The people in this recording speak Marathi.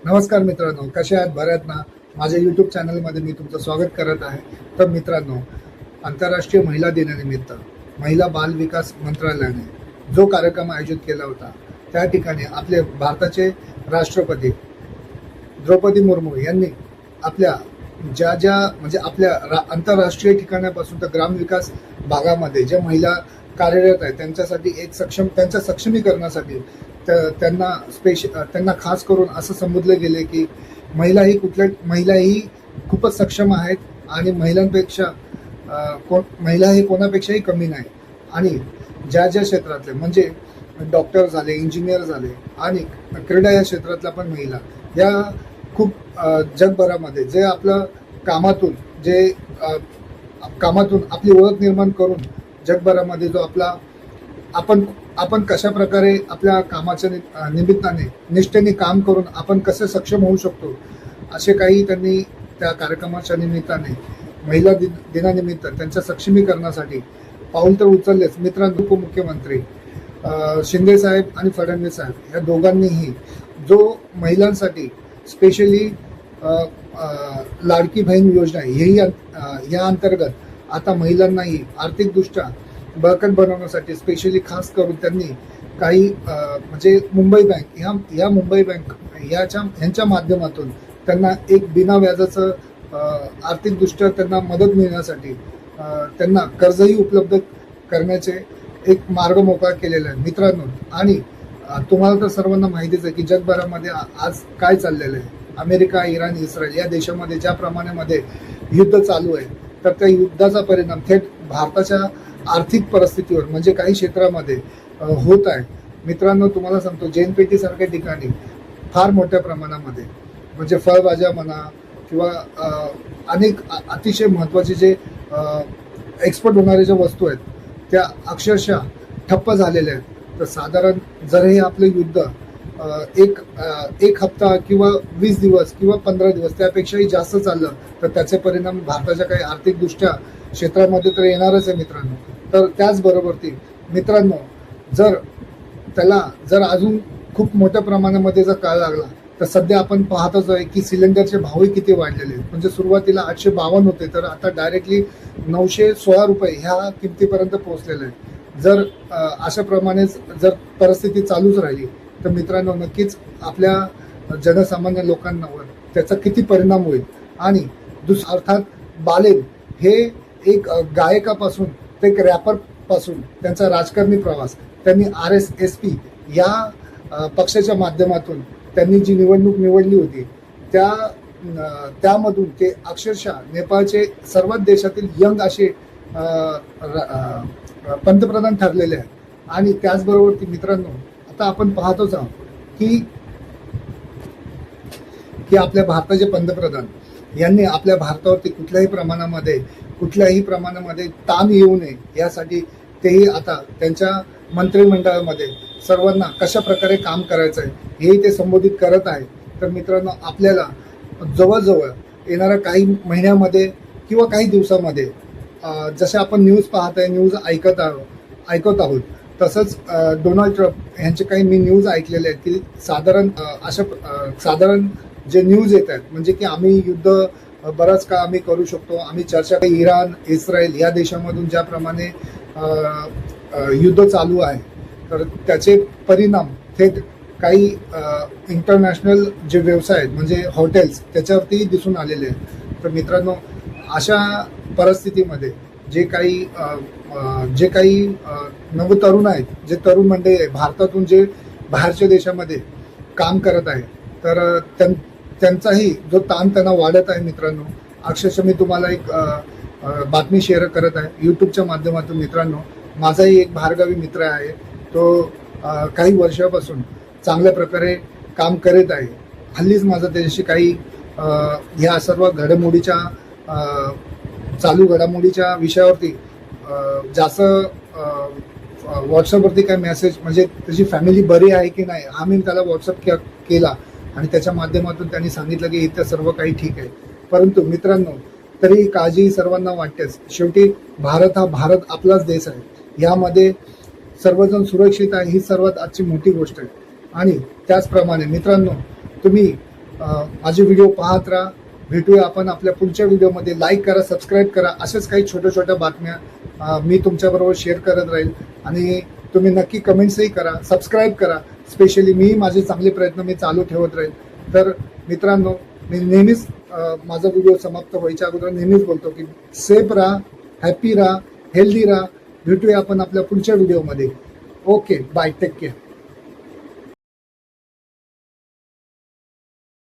नमस्कार मित्रांनो, कसे आहात? बरे आहेत ना? माझ्या यूट्यूब चॅनलमध्ये मी तुमचं स्वागत करत आहे. तर मित्रांनो, आंतरराष्ट्रीय महिला दिनानिमित्त महिला बाल विकास मंत्रालयाने जो कार्यक्रम आयोजित केला होता, त्या ठिकाणी आपले भारताचे राष्ट्रपती द्रौपदी मुर्मू यांनी आपल्या ज्या म्हणजे आपल्या आंतरराष्ट्रीय ठिकाणापासून तर ग्रामविकास भागामध्ये ज्या महिला कार्यरत आहेत त्यांच्यासाठी त्यांच्या सक्षमीकरणासाठी त्यांना खास करून असं संबोधले गेले की महिलाही खूपच सक्षम आहेत आणि महिला हे कोणापेक्षाही कमी नाही. आणि ज्या क्षेत्रातले म्हणजे डॉक्टर झाले, इंजिनियर झाले आणि क्रीडा या क्षेत्रातल्या पण महिला या खूप जगभरामध्ये जे आपलं कामातून आपली ओळख निर्माण करून जगभरामध्ये जो आपण कशा प्रकारे आपल्या कामाच्या निमित्ताने निष्ठेने काम करून आपण कसे सक्षम होऊ शकतो असे काही त्यांनी त्या कार्यक्रमाच्या निमित्ताने महिला दिनानिमित्त त्यांच्या सक्षमीकरणासाठी पाऊल तर उचललेच. मित्रांनो, उपमुख्यमंत्री शिंदे साहेब आणि फडणवीस साहेब या दोघांनीही जो महिलांसाठी स्पेशली लाडकी बहीण योजना हेही या अंतर्गत आता महिलांनाही आर्थिकदृष्ट्या बळकट बनवण्यासाठी स्पेशली खास करून त्यांनी काही म्हणजे मुंबई बँक ह्या मुंबई बँक ह्यांच्या माध्यमातून त्यांना एक बिना व्याजाचं आर्थिकदृष्ट्या त्यांना मदत मिळण्यासाठी त्यांना कर्जही उपलब्ध करण्याचे एक मार्ग मोकळा केलेला आहे. मित्रांनो, आणि तुम्हाला तर सर्वांना माहितीच आहे की जगभरामध्ये आज काय चाललेलं आहे. अमेरिका, इराण, इस्रायल या देशामध्ये ज्या प्रमाणामध्ये युद्ध चालू आहे, तर त्या युद्धाचा परिणाम थेट भारताच्या आर्थिक परिस्थितीवर म्हणजे काही क्षेत्रामध्ये होत आहे. मित्रांनो, तुम्हाला सांगतो, जैनपेठी सारख्या ठिकाणी फार मोठ्या प्रमाणामध्ये म्हणजे फळभाज्या म्हणा किंवा अनेक अतिशय महत्त्वाचे जे एक्सपोर्ट होणारे ज्या वस्तू आहेत त्या अक्षरशः ठप्प झालेल्या आहेत. तर साधारण जर हे आपलं युद्ध एक हप्ता किंवा 20 दिवस किंवा 15 दिवस त्यापेक्षाही जास्त चाललं तर त्याचे परिणाम भारताच्या काही आर्थिकदृष्ट्या क्षेत्रामध्ये तर येणारच आहे मित्रांनो. तर त्याचबरोबर मित्रांनो, जर अजून खूप मोठ्या प्रमाणामध्ये जर काळ लागला तर सध्या आपण पाहतच आहे की सिलेंडरचे भावही किती वाढलेले आहेत. म्हणजे सुरुवातीला 852 होते तर आता डायरेक्टली 916 रुपये ह्या किमतीपर्यंत पोहोचलेले आहे. जर अशा प्रमाणेच जर परिस्थिती चालूच राहिली तर मित्रांनो, नक्कीच आपल्या जनसामान्य लोकांवर त्याचा किती परिणाम होईल. आणि अर्थात बालेन हे एक गायकापासून ते एक रॅपरपासून त्यांचा राजकारणी प्रवास त्यांनी RSSP या पक्षाच्या माध्यमातून त्यांनी जी निवडणूक निवडली होती त्यामधून ते अक्षरशः नेपाळचे सर्वात देशातील यंग असे पंतप्रधान ठरलेले आहेत. आणि त्याचबरोबर मित्रांनो, आता आपण पाहतोच आहोत की आपल्या भारताचे पंतप्रधान यांनी आपल्या भारतावरती कुठल्याही प्रमाणामध्ये ताण येऊ नये यासाठी तेही आता त्यांच्या मंत्रिमंडळामध्ये सर्वांना कशा प्रकारे काम करायचं आहे हेही ते संबोधित करत आहे. तर मित्रांनो, आपल्याला जवळजवळ येणाऱ्या काही महिन्यामध्ये किंवा काही दिवसामध्ये जसे आपण न्यूज पाहत आहे, न्यूज ऐकत आहोत, तसंच डोनाल्ड ट्रम्प यांचे काही मी न्यूज ऐकलेले आहेत की साधारण जे न्यूज येत आहेत म्हणजे की आम्ही युद्ध बराच काळ आम्ही करू शकतो, आम्ही चर्चा इराण, इस्रायल या देशामधून ज्याप्रमाणे युद्ध चालू आहे तर त्याचे परिणाम थेट काही इंटरनॅशनल जे व्यवसाय आहेत म्हणजे हॉटेल्स त्याच्यावरती दिसून आलेले आहेत. तर मित्रांनो, अशा परिस्थितीमध्ये जे काही नवतरुण आहेत, जे तरुण मंडळी आहे भारतातून जे बाहेरच्या देशामध्ये काम करत आहे, तर त्यांचाही जो ताणतणाव वाढत आहे मित्रांनो. अक्षरशः मी तुम्हाला एक बातमी शेअर करत आहे यूट्यूबच्या माध्यमातून. मित्रांनो, माझाही एक बाहेरगावी मित्र आहे, तो काही वर्षापासून चांगल्या प्रकारे काम करत आहे. हल्लीच माझं त्याच्याशी काही ह्या सर्व चालू घडामोडीच्या विषयावरती जास्त व्हॉट्सअपवरती काय मेसेज म्हणजे त्याची फॅमिली बरी आहे की नाही हा मी त्याला व्हॉट्सअप केला आणि त्याच्या माध्यमातून त्यांनी सांगितलं की इथं सर्व काही ठीक आहे. परंतु मित्रांनो, तरी काळजी सर्वांना वाटतेच. शेवटी भारत आपलाच देश आहे. यामध्ये सर्वजण सुरक्षित आहे ही सर्वात आजची मोठी गोष्ट आहे. आणि त्याचप्रमाणे मित्रांनो, तुम्ही माझे व्हिडिओ पाहत राहा. भेटूया आपण आपल्या पुढच्या व्हिडिओमध्ये. लाईक करा, सबस्क्राईब करा. अशाच काही छोट्या छोट्या बातम्या मी तुमच्याबरोबर शेअर करत राहील. आणि तुम्ही नक्की कमेंट्सही करा, सबस्क्राईब करा. स्पेशली मी माझे चांगले प्रयत्न मी चालू ठेवत राहील. तर मित्रांनो, मी नेहमीच माझा व्हिडिओ समाप्त व्हायच्या अगोदर नेहमीच बोलतो की सेफ राहा, हॅपी राहा, हेल्दी राहा. भेटूया आपण आपल्या पुढच्या व्हिडिओमध्ये. Okay, bye, take care.